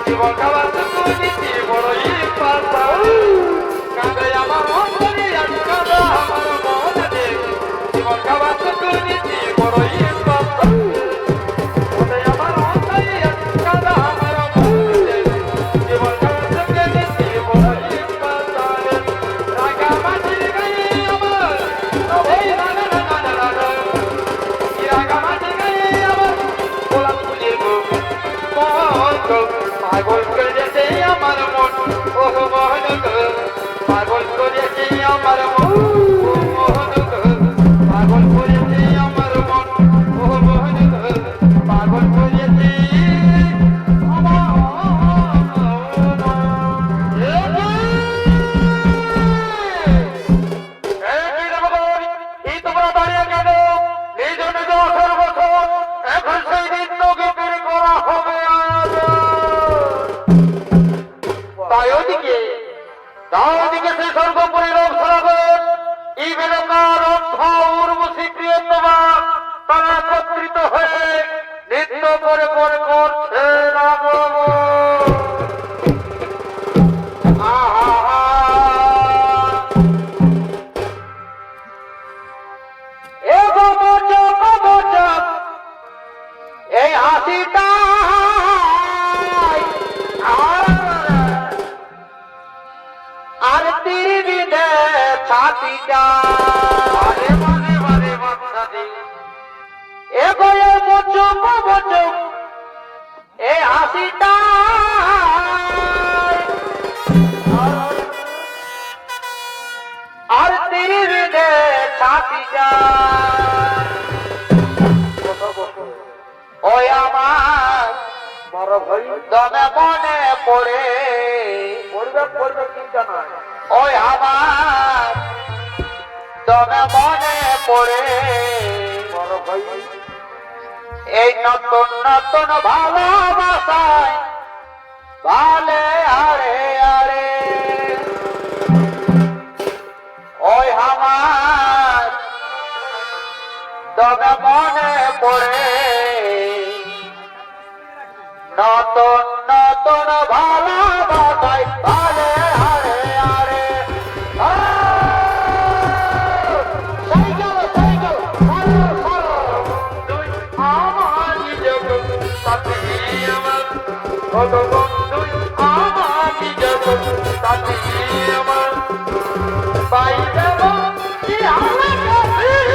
জীবন খাবার দুর্নীতি বড়ই পাতা কাঁদে আমার অন্তরে আজ কাঁদা আমার মনে জীবন খাবার দুর্নীতি বড়ই পাতা কাঁদে আমার অন্তরে আজ কাঁদা আমার মনে জীবন খাবার দুর্নীতি বড়ই পাতা রাগা মাটির গায়ে আমার এই রাগা রাগা রাগা রাগা মাটির গায়ে আমার গোলাপ ফুলের পাগল করেছে আমার মন ও মোহন পাগল করেছে আমার মন ও মোহন পাগল করেছে আমার মন ও মোহন পাগল করেছে আমার এই তোমরা দাঁড়িয়ে কেন এই জন্য সর্বক্ষণ এখন সেই দিন তোকে বের করা হবে দাওদিকে সেই স্বর্গপুরীর অবসরাগত এই বেদকার অর্থা উর্বশী প্রিয়তমা তারা একত্রিত হয়ে নৃত্য করে করে করছে রাগব এই হাসিটা আর তিরিবিনে ছাতি যা আরে মানে মানে বাচ্চাদি এগোয়ে মুচুক মুচুক এই হাসিটা আর তিরিবিনে ছাতি যা ওই আমার বড় ভাই দমে মনে পড়ে পড়বে চিন্তা নয় ওই আমার দমে মনে পড়ে বড় ভাই এই নতুন নতুন ভালোবাসায় ভালে আরে আরে ওই আমার দমে মনে পড়ে নতুন নতুন ভালোবাসায় ভালে আরে আরে আমার নিজের সাথে আমার বন্ধু আমার নিজের সাথে আমার পাই দেব কি আমার কাছে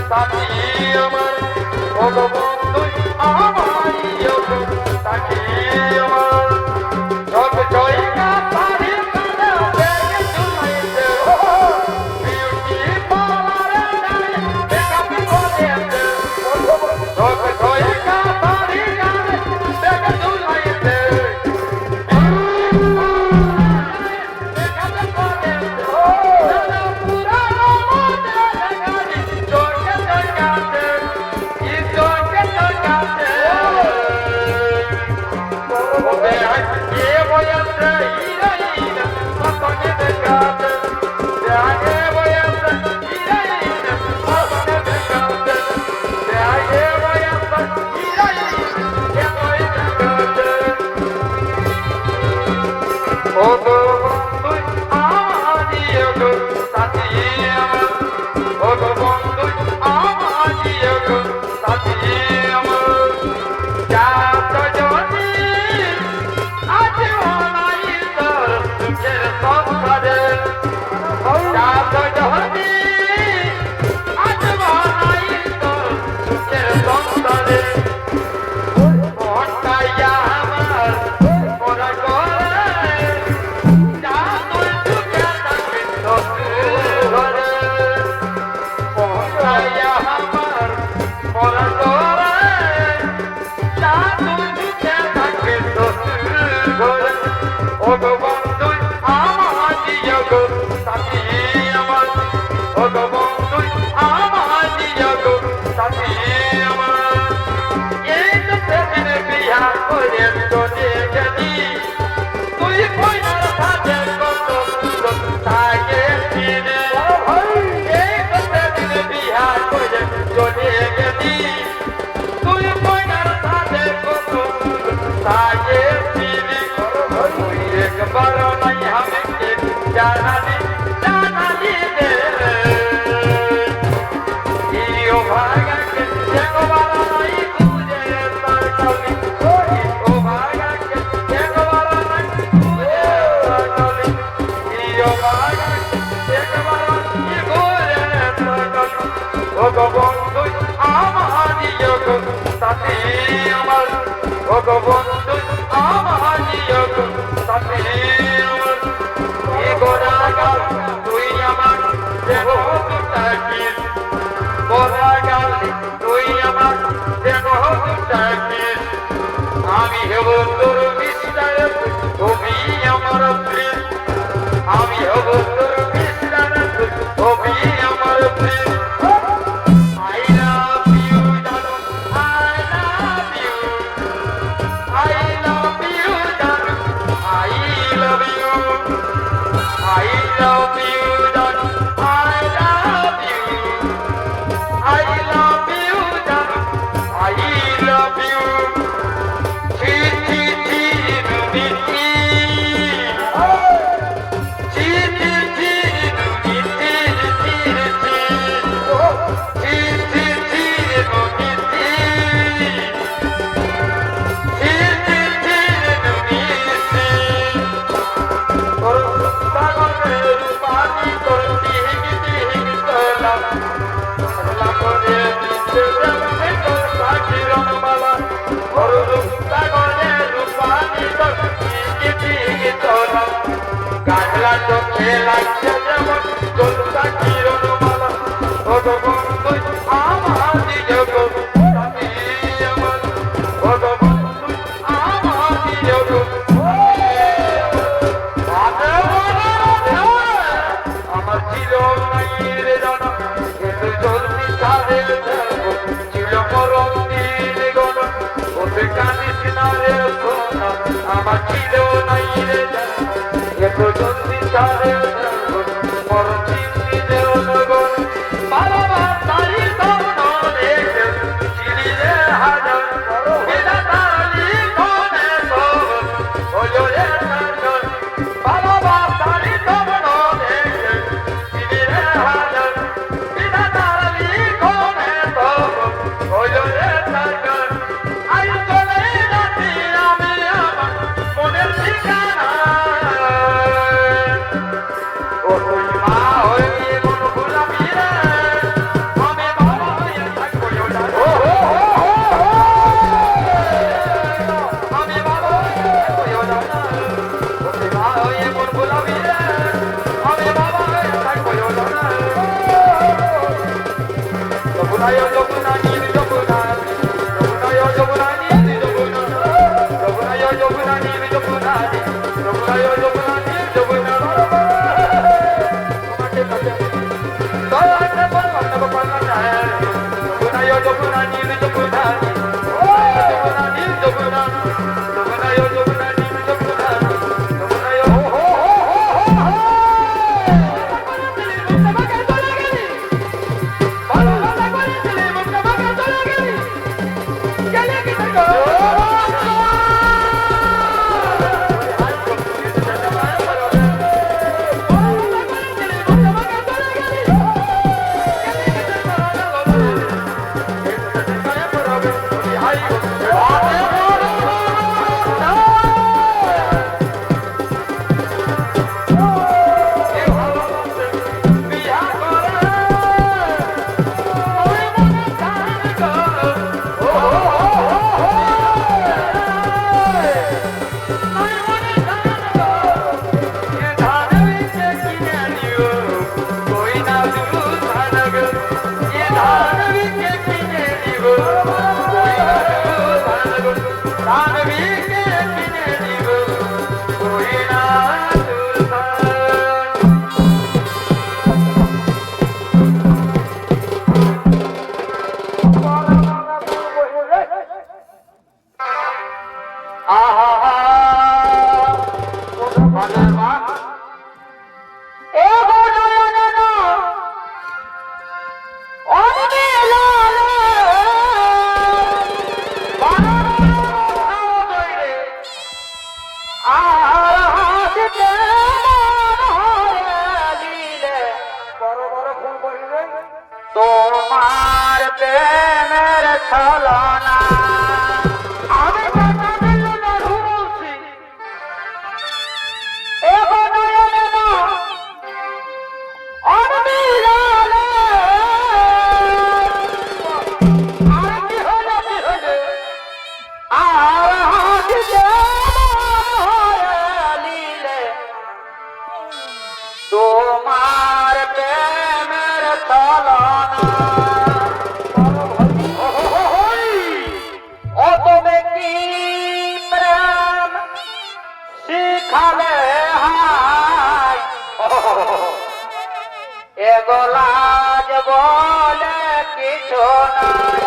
সাথী আমার ভগবন্ধু আমি হব তোর মিস্টার তুমি আমার প্রিয় আমি হব তোর মিস্টার তুমি আমার প্রিয় I love you জানো I love you I love you জানো I love you I love you জানো I love you I love you জানো I love you চোখে লাগছে যেমন জলসা কিরণমালা ভগবন্ধু আমার নিয়োগ আমি আমার ভগবন্ধু আমার নিয়োগ আমার ছিল নাই রে জানা কিন্তু জলদি সারে ছিল মরণ দিন গণ ওতে কানিস না রে সোনা আমার ছিল নাই রে জানা এত জলদি সারে মরণ দিন দেও নগর বাবা তারি তখন দেখে চিনি রে হাজার বিনা তারি কোনে তো হলো রে সাগর বাবা তারি তখন দেখে চিনি রে হাজার বিনা তারি কোনে তো হলো রে সাগর আই চলে যাচ্ছি আমি আমার মনের ঠিকানা ভাই হাতে বড় এ ভালোবাসে বিয়া করে ওই মনে ধান গো ও ওই মনে ধান গো এ ধান বিকে কিনে নিও কই না দু ধান গো এ ধান বিকে কিনে নিও কই না দু ধান গো ধান বিকে কিনে নিও কই না দু আহা ভালের মা এ বনয়ন অনিমেলালে আর হাসিতে মন হরিলে বড় বড় ফোন করিলে তোমার প্রেমের ছলনা আমি কথা দিল না বলছি এ বনয়ন অনিমেলালে আর কি হলো কি হলো আর হাসিতে মন হরিলে তোমার প্রেমের ছলনা ও তুমি কি প্রেম শিখালে হাই এগোলা যে বলে কিছু নাই